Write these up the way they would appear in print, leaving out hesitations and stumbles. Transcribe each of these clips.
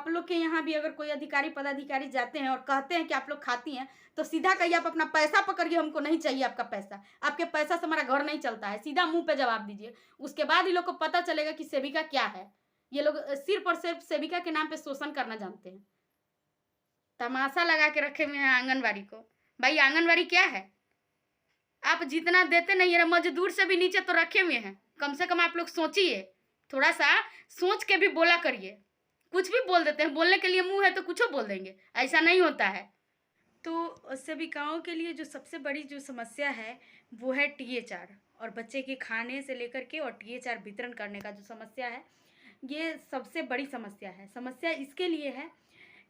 आप लोग के यहाँ भी अगर कोई अधिकारी पदाधिकारी जाते हैं और कहते हैं कि आप लोग खाती हैं, तो सीधा कहिए आप अपना पैसा पकड़िए, हमको नहीं चाहिए आपका पैसा। आपके पैसा से हमारा घर नहीं चलता है, सीधा मुँह पे जवाब दीजिए। उसके बाद ही लोग को पता चलेगा कि सेविका क्या है। ये लोग सिर्फ और सिर्फ सेविका के नाम पे शोषण करना जानते हैं। तमाशा लगा के रखे हुए हैं आंगनबाड़ी को। भाई आंगनबाड़ी क्या है? आप जितना देते नहीं है, मजदूर से भी नीचे तो रखे हुए हैं। कम से कम आप लोग सोचिए, थोड़ा सा सोच के भी बोला करिए। कुछ भी बोल देते हैं, बोलने के लिए मुंह है तो कुछ बोल देंगे, ऐसा नहीं होता है। तो सेविकाओं के लिए जो सबसे बड़ी जो समस्या है वो है THR, और बच्चे के खाने से लेकर के और THR वितरण करने का जो समस्या है, ये सबसे बड़ी समस्या है। समस्या इसके लिए है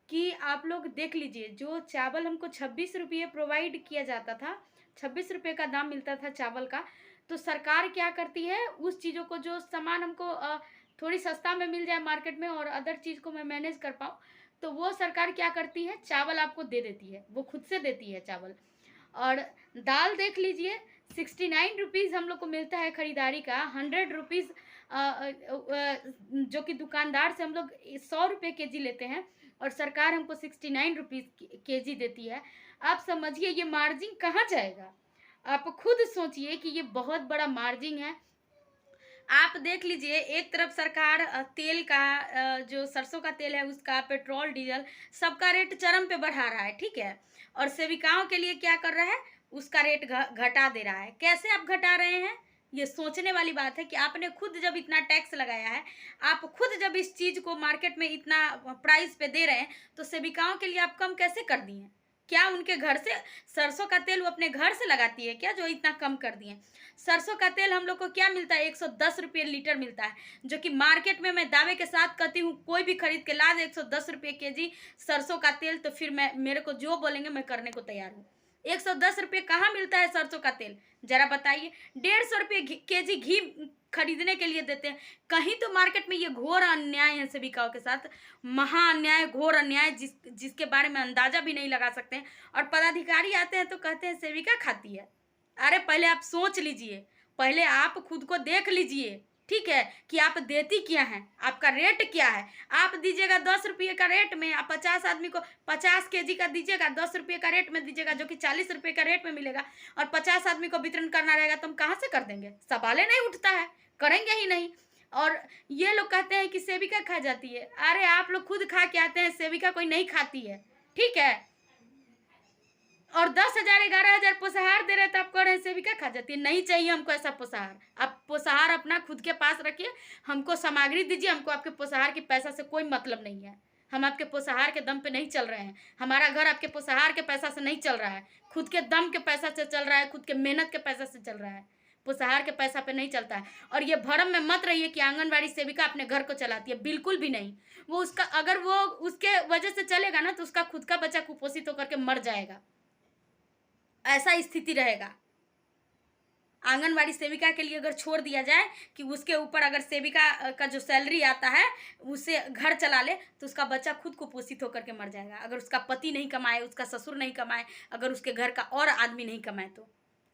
कि आप लोग देख लीजिए, जो चावल हमको 26 रुपये प्रोवाइड किया जाता था, 26 रुपये का दाम मिलता था चावल का, तो सरकार क्या करती है, उस चीज़ों को जो सामान हमको थोड़ी सस्ता में मिल जाए मार्केट में और अदर चीज़ को मैं मैनेज कर पाऊँ, तो वो सरकार क्या करती है, चावल आपको दे देती है, वो खुद से देती है चावल। और दाल देख लीजिए, 69 रुपीज़ हम लोग को मिलता है खरीदारी का, 100 रुपीज़ जो कि दुकानदार से हम लोग 100 रुपये केजी लेते हैं, और सरकार हमको 69 रुपीज़ केजी देती है। आप समझिए ये मार्जिन कहाँ जाएगा? आप खुद सोचिए कि ये बहुत बड़ा मार्जिन है। आप देख लीजिए, एक तरफ सरकार तेल का, जो सरसों का तेल है उसका, पेट्रोल डीजल सबका रेट चरम पे बढ़ा रहा है, ठीक है, और सेविकाओं के लिए क्या कर रहा है, उसका रेट घटा दे रहा है। कैसे आप घटा रहे हैं? ये सोचने वाली बात है कि आपने खुद जब इतना टैक्स लगाया है, आप खुद जब इस चीज़ को मार्केट में इतना प्राइस पे दे रहे हैं, तो सेविकाओं के लिए आप कम कैसे कर दिए हैं? क्या उनके घर से सरसों का तेल वो अपने घर से लगाती है क्या, जो इतना कम कर दिए? सरसों का तेल हम लोग को क्या मिलता है, 110 रुपये लीटर मिलता है, जो कि मार्केट में मैं दावे के साथ कहती हूँ, कोई भी खरीद के ला दे 110 रुपये केजी सरसों का तेल, तो फिर मैं, मेरे को जो बोलेंगे मैं करने को तैयार हूँ। 110 रुपये कहाँ मिलता है सरसों का तेल, जरा बताइए। 150 रुपये केजी घी खरीदने के लिए देते हैं। कहीं तो मार्केट में ये घोर अन्याय है सेविकाओं के साथ, महा अन्याय, घोर अन्याय, जिसके बारे में अंदाजा भी नहीं लगा सकते हैं। और पदाधिकारी आते हैं तो कहते हैं सेविका खाती है। अरे पहले आप सोच लीजिए, पहले आप खुद को देख लीजिए, ठीक है, कि आप देती क्या हैं, आपका रेट क्या है। आप दीजिएगा 10 रुपये का रेट में, आप 50 आदमी को 50 केजी का दीजिएगा, 10 रुपये का रेट में दीजिएगा, जो कि 40 रुपये का रेट में मिलेगा, और 50 आदमी को वितरण करना रहेगा, तो हम कहाँ से कर देंगे? सवाल ही नहीं उठता है, करेंगे ही नहीं। और ये लोग कहते हैं कि सेविका खा जाती है। अरे आप लोग खुद खा के आते हैं, सेविका कोई नहीं खाती है, ठीक है। और 10,000 11,000 पोषाहार दे रहे तो आप कह रहे हैं सेविका खा जाती है। नहीं चाहिए हमको ऐसा पोषाहार। आप पोषाहार अपना खुद के पास रखिए, हमको सामग्री दीजिए, हमको आपके पोषाहार के पैसा से कोई मतलब नहीं है। हम आपके पोषाहार के दम पे नहीं चल रहे हैं, हमारा घर आपके पोषाहार के पैसा से नहीं चल रहा है, खुद के दम के पैसा से चल रहा है, खुद के मेहनत के पैसा से चल रहा है, पोषाहार के पैसा पे नहीं चलता है। और ये भरम में मत रहिए कि आंगनबाड़ी सेविका अपने घर को चलाती है, बिल्कुल भी नहीं। वो उसका, अगर वो उसके वजह से चलेगा ना, तो उसका खुद का बच्चा कुपोषित होकर के मर जाएगा, ऐसा स्थिति रहेगा। आंगनवाड़ी सेविका के लिए अगर छोड़ दिया जाए कि उसके ऊपर अगर सेविका का जो सैलरी आता है उसे घर चला ले, तो उसका बच्चा खुद कुपोषित होकर के मर जाएगा। अगर उसका पति नहीं कमाए, उसका ससुर नहीं कमाए, अगर उसके घर का और आदमी नहीं कमाए तो।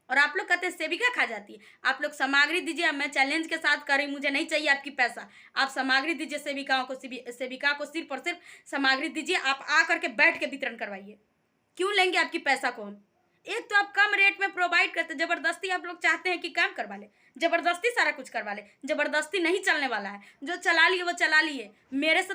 और आप लोग कहते हैं सेविका खा जाती है। आप लोग सामग्री दीजिए, मैं चैलेंज के साथ कर रही, मुझे नहीं चाहिए आपकी पैसा, आप सामग्री दीजिए सेविकाओं को, सेविका को सिर्फ और सिर्फ सामग्री दीजिए, आप आ करके बैठ के वितरण करवाइए। क्यों लेंगे आपकी पैसा को हम? एक तो आप कम रेट में प्रोवाइड करते, जबरदस्ती आप लोग चाहते हैं कि काम करवा ले, जबरदस्ती सारा कुछ करवा ले। जबरदस्ती नहीं चलने वाला है, जो चला लिए वो चला लिए। मेरे से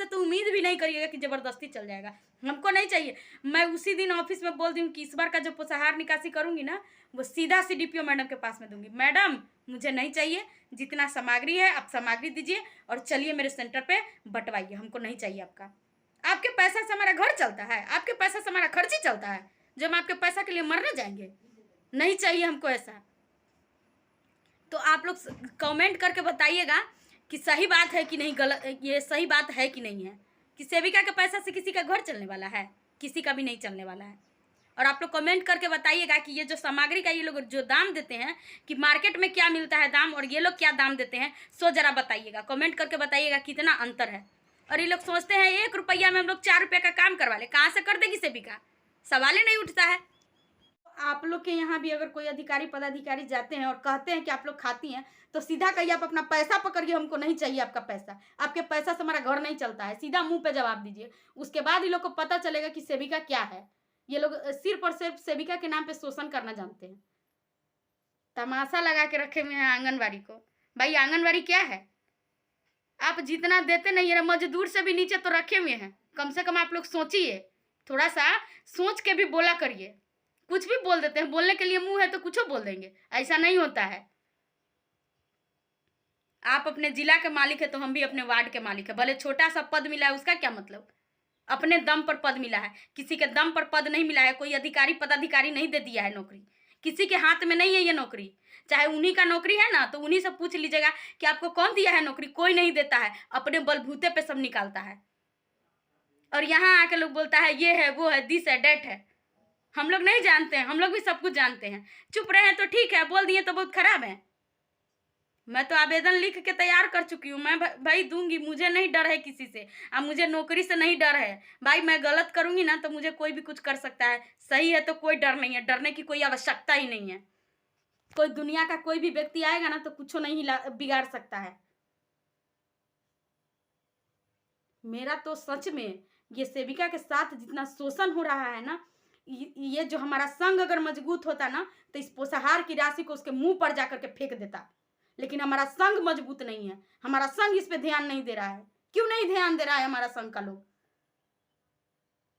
तो उम्मीद भी नहीं करिएगा कि जबरदस्ती चल जाएगा, हमको नहीं चाहिए। मैं उसी दिन ऑफिस में बोल दूँ कि इस बार का जो पोषाहार निकासी करूँगी ना, वो सीधा CDPO मैडम के पास में दूंगी। मैडम मुझे नहीं चाहिए, जितना सामग्री है आप सामग्री दीजिए और चलिए मेरे सेंटर पे बंटवाइए, हमको नहीं चाहिए आपका। आपके पैसा से हमारा घर चलता है, आपके पैसा से हमारा खर्च ही चलता है, जो हम आपके पैसा के लिए मरने जाएंगे? नहीं चाहिए हमको ऐसा। तो आप लोग कमेंट करके बताइएगा कि सही बात है कि नहीं, गलत, ये सही बात है कि नहीं है, कि सेविका के पैसा से किसी का घर चलने वाला है? किसी का भी नहीं चलने वाला है। और आप लोग कमेंट करके बताइएगा कि ये जो सामग्री का ये लोग जो दाम देते हैं, कि मार्केट में क्या मिलता है दाम और ये लोग क्या दाम देते हैं, सो जरा बताइएगा, कमेंट करके बताइएगा कितना अंतर है। और ये लोग सोचते हैं 1 रुपया में हम लोग 4 रुपये का काम करवा ले, कहाँ से कर देगी सेविका? सवाल ही नहीं उठता है। आप लोग के यहाँ भी अगर कोई अधिकारी पदाधिकारी जाते हैं और कहते हैं कि आप लोग खाती हैं, तो सीधा कहिए आप अपना पैसा पकड़िए, हमको नहीं चाहिए आपका पैसा, आपके पैसा से हमारा घर नहीं चलता है, सीधा मुंह पे जवाब दीजिए। उसके बाद ही लोग को पता चलेगा कि सेविका क्या है। ये लोग सिर्फ और सिर्फ सेविका के नाम पे शोषण करना जानते हैं। तमाशा लगा के रखे हुए हैं आंगनबाड़ी को। भाई आंगनबाड़ी क्या है? आप जितना देते नहीं है, मजदूर से भी नीचे तो रखे हुए हैं। कम से कम आप लोग सोचिए, थोड़ा सा सोच के भी बोला करिए। कुछ भी बोल देते हैं, बोलने के लिए मुंह है तो कुछ बोल देंगे, ऐसा नहीं होता है। आप अपने जिला के मालिक है तो हम भी अपने वार्ड के मालिक है। भले छोटा सा पद मिला है उसका क्या मतलब, अपने दम पर पद मिला है, किसी के दम पर पद नहीं मिला है। कोई अधिकारी पदाधिकारी नहीं दे दिया है नौकरी, किसी के हाथ में नहीं है ये नौकरी। चाहे उन्हीं का नौकरी है ना, तो उन्हीं से पूछ लीजिएगा कि आपको कौन दिया है नौकरी। कोई नहीं देता है, अपने बलबूते पे सब निकालता है। और यहाँ आके लोग बोलता है ये है वो है, दिस है डेट है। हम लोग नहीं जानते हैं, हम लोग भी सब कुछ जानते हैं। चुप रहे हैं तो ठीक है, बोल दिए तो बहुत खराब है। मैं तो आवेदन लिख के तैयार कर चुकी हूँ। मैं भाई दूंगी, मुझे नहीं डर है किसी से। अब मुझे नौकरी से नहीं डर है भाई। मैं गलत करूंगी ना तो मुझे कोई भी कुछ कर सकता है, सही है तो कोई डर नहीं है। डरने की कोई आवश्यकता ही नहीं है। कोई दुनिया का कोई भी व्यक्ति आएगा ना तो कुछ नहीं बिगाड़ सकता है। मेरा तो सच में ये सेविका के साथ जितना शोषण हो रहा है ना, ये जो हमारा संघ अगर मजबूत होता ना तो इस पोषाहार की राशि को उसके मुंह पर जाकर के फेंक देता। लेकिन हमारा संघ मजबूत नहीं है, हमारा संघ इस पे ध्यान नहीं दे रहा है। क्यों नहीं ध्यान दे रहा है हमारा संघ का लोग?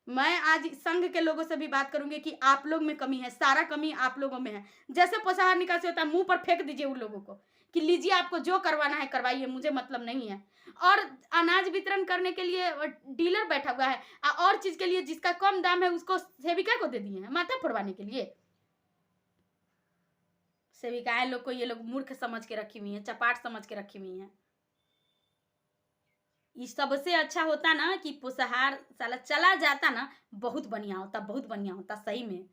मैं आज संघ के लोगों से भी बात करूंगी कि आप लोग में कमी है, सारा कमी आप लोगों में है। जैसे पोषाहार निकासी होता है, मुंह पर फेंक दीजिए उन लोगों को कि लीजिए, आपको जो करवाना है करवाइए, मुझे मतलब नहीं है। और अनाज वितरण करने के लिए डीलर बैठा हुआ है, और चीज के लिए जिसका कम दाम है उसको सेविका को दे दिए हैं माथा फोड़वाने के लिए। सेविकाएं लोग को ये लोग मूर्ख समझ के रखी हुई हैं, चपाट समझ के रखी हुई हैं। ये सबसे अच्छा होता ना कि पोषाहार साला चला जाता ना, बहुत बढ़िया होता, बहुत बढ़िया होता सही में।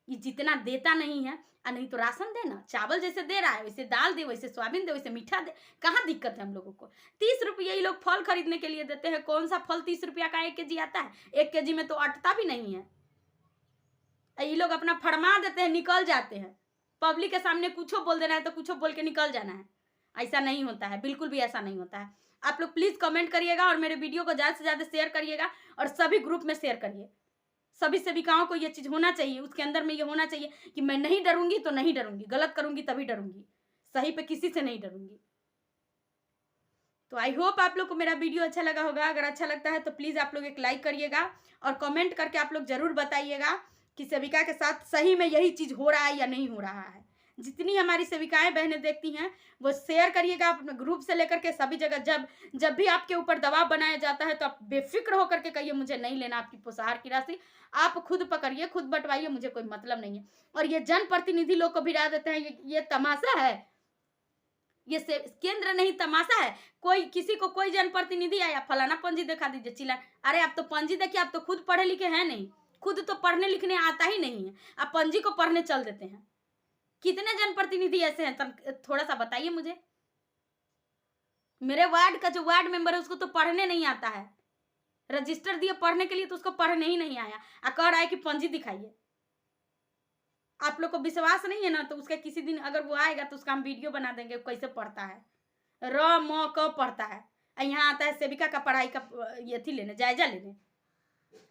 ये जितना देता नहीं है, नहीं तो राशन देना, चावल जैसे दे रहा है वैसे दाल दे, वैसे सोयाबीन दे, वैसे मीठा दे। कहाँ दिक्कत है हम लोगों को? 30 रुपये ये लोग फल खरीदने के लिए देते हैं। कौन सा फल 30 रुपया का 1 केजी आता है? 1 केजी में तो अटता भी नहीं है। ये लोग अपना फरमा देते हैं, निकल जाते हैं। पब्लिक के सामने कुछ बोल देना है तो कुछ बोल के निकल जाना है। ऐसा नहीं होता है, बिल्कुल भी ऐसा नहीं होता है। आप लोग प्लीज कमेंट करिएगा और मेरे वीडियो को ज्यादा से ज्यादा शेयर करिएगा और सभी ग्रुप में शेयर करिए। सभी सेविकाओं को ये चीज होना चाहिए, उसके अंदर में ये होना चाहिए कि मैं नहीं डरूंगी तो नहीं डरूंगी, गलत करूंगी तभी डरूंगी, सही पे किसी से नहीं डरूंगी। तो आई होप आप लोग को मेरा वीडियो अच्छा लगा होगा। अगर अच्छा लगता है तो प्लीज आप लोग एक लाइक करिएगा और कमेंट करके आप लोग जरूर बताइएगा कि सेविका के साथ सही में यही चीज हो रहा है या नहीं हो रहा है। जितनी हमारी सेविकाएं बहनें देखती हैं वो शेयर करिएगा अपने ग्रुप से लेकर के सभी जगह। जब भी आपके ऊपर दबाव बनाया जाता है तो आप बेफिक्र होकर के कहिए मुझे नहीं लेना आपकी पोषाहार की राशि, आप खुद पकड़िए, खुद बंटवाइए, मुझे कोई मतलब नहीं है। और ये जनप्रतिनिधि लोग को भिड़ा देते हैं, ये तमाशा है, ये केंद्र नहीं तमाशा है। कोई किसी को कोई जनप्रतिनिधि आया, फलाना पंजी दिखा दीजिए, चिल्ला। अरे आप तो पंजी देखिए, आप तो खुद पढ़े लिखे हैं नहीं, खुद तो पढ़ने लिखने आता ही नहीं है, आप पंजी को पढ़ने चल देते हैं। कितने जनप्रतिनिधि ऐसे हैं, तब थोड़ा सा बताइए मुझे। मेरे वार्ड का जो वार्ड मेंबर है उसको तो पढ़ने नहीं आता है, रजिस्टर दिए पढ़ने के लिए तो उसको पढ़ने ही नहीं आया, कह रहा है कि पंजी दिखाइए। आप लोग को विश्वास नहीं है ना, तो उसका किसी दिन अगर वो आएगा तो उसका हम वीडियो बना देंगे कैसे पढ़ता है, र म क पढ़ता है। यहाँ आता है सेविका का पढ़ाई का ये थी लेने, जायजा लेने,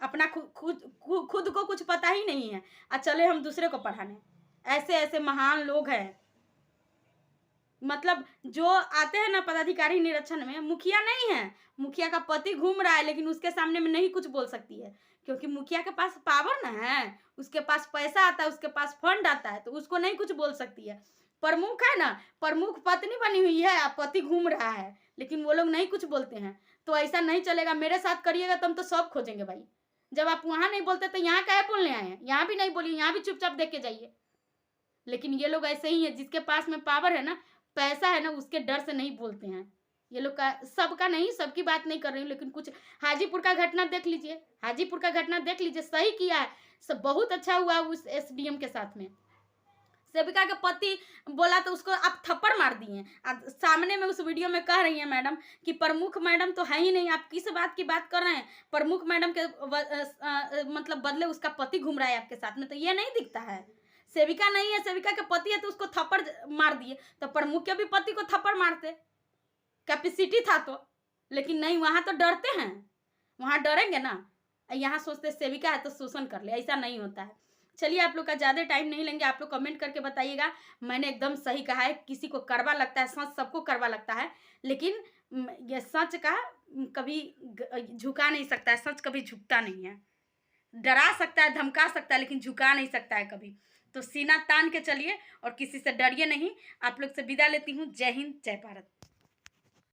अपना खुद को कुछ पता ही नहीं है, चले हम दूसरे को पढ़ाने। ऐसे ऐसे महान लोग हैं। मतलब जो आते हैं ना पदाधिकारी निरीक्षण में, मुखिया नहीं है, मुखिया का पति घूम रहा है लेकिन उसके सामने में नहीं कुछ बोल सकती है, क्योंकि मुखिया के पास पावर ना है, उसके पास पैसा आता है, उसके पास फंड आता है, तो उसको नहीं कुछ बोल सकती है। प्रमुख है ना, प्रमुख पत्नी बनी हुई है, पति घूम रहा है, लेकिन वो लोग नहीं कुछ बोलते हैं। तो ऐसा नहीं चलेगा, मेरे साथ करिएगा तो हम तो सब खोजेंगे भाई। जब आप वहां नहीं बोलते तो यहाँ काहे बोलने आए हैं? यहाँ भी नहीं बोलिए, यहाँ भी चुपचाप देख के जाइए। लेकिन ये लोग ऐसे ही है, जिसके पास में पावर है ना, पैसा है ना, उसके डर से नहीं बोलते हैं। ये लोग का, सबका नहीं, सबकी बात नहीं कर रही हूँ, लेकिन कुछ हाजीपुर का घटना देख लीजिए, हाजीपुर का घटना देख लीजिए, सही किया है, सब बहुत अच्छा हुआ उस एसडीएम के साथ में, सेविका के पति बोला तो उसको आप थप्पड़ मार दिए। सामने में उस वीडियो में कह रही हैं मैडम कि प्रमुख मैडम तो है ही नहीं, आप किस बात की बात कर रहे हैं? प्रमुख मैडम के मतलब बदले उसका पति घूम रहा है आपके साथ में, तो ये नहीं दिखता है? सेविका नहीं है, सेविका के पति है तो उसको थप्पड़ मार दिए, तो प्रमुख के भी पति को थप्पड़ मारते, कैपेसिटी था तो। लेकिन नहीं, वहां तो डरते हैं, वहां डरेंगे ना। यहाँ सोचते सेविका है तो शोषण कर ले, ऐसा नहीं होता है। चलिए, आप लोग का ज़्यादा टाइम नहीं लेंगे, आप लोग कमेंट करके बताइएगा मैंने एकदम सही कहा है। किसी को कड़वा लगता है, सच सबको कड़वा लगता है, लेकिन ये सच का कभी झुका नहीं सकता है, सच कभी झुकता नहीं है। डरा सकता है, धमका सकता है, लेकिन झुका नहीं सकता है कभी। तो सीना तान के चलिए और किसी से डरिए नहीं। आप लोग से विदा लेती हूँ। जय हिंद, जय भारत।